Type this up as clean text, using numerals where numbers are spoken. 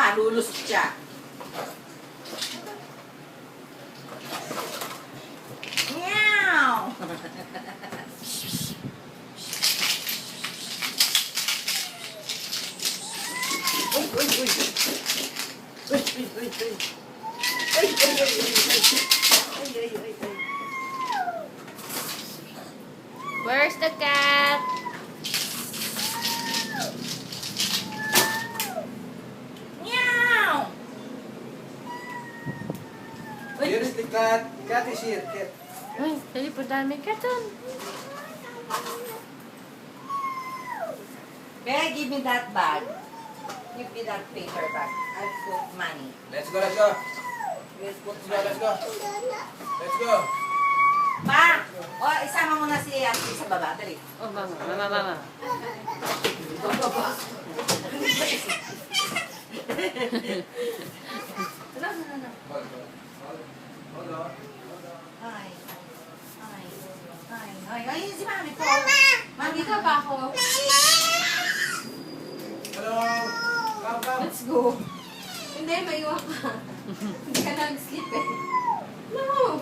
malulusot siya. Meow! Uy, uy, uy. Uy, uy, uy, uy. Uy, uy, uy, uy, uy. Uy, uy, uy, uy. Where's the cat? Meow! Here is the cat. Cat is here. Cat. Uy, dali po dami cat doon. Bear, give me that bag. Give me that paper bag. I'll put money. Let's go, let's go. We'll put Let's go, money. let's go. Let's go. Pa! O, isama mo na si Ashley sa baba. Dali. Oh, mama. No. Hold on. Ay. Ay. Ay. Ay. Ay, si Mami po. Mami Dito pa ako. Hello. Come, come. Let's go. Hindi, maiwan ka. Hindi ka nag-sleep eh. No!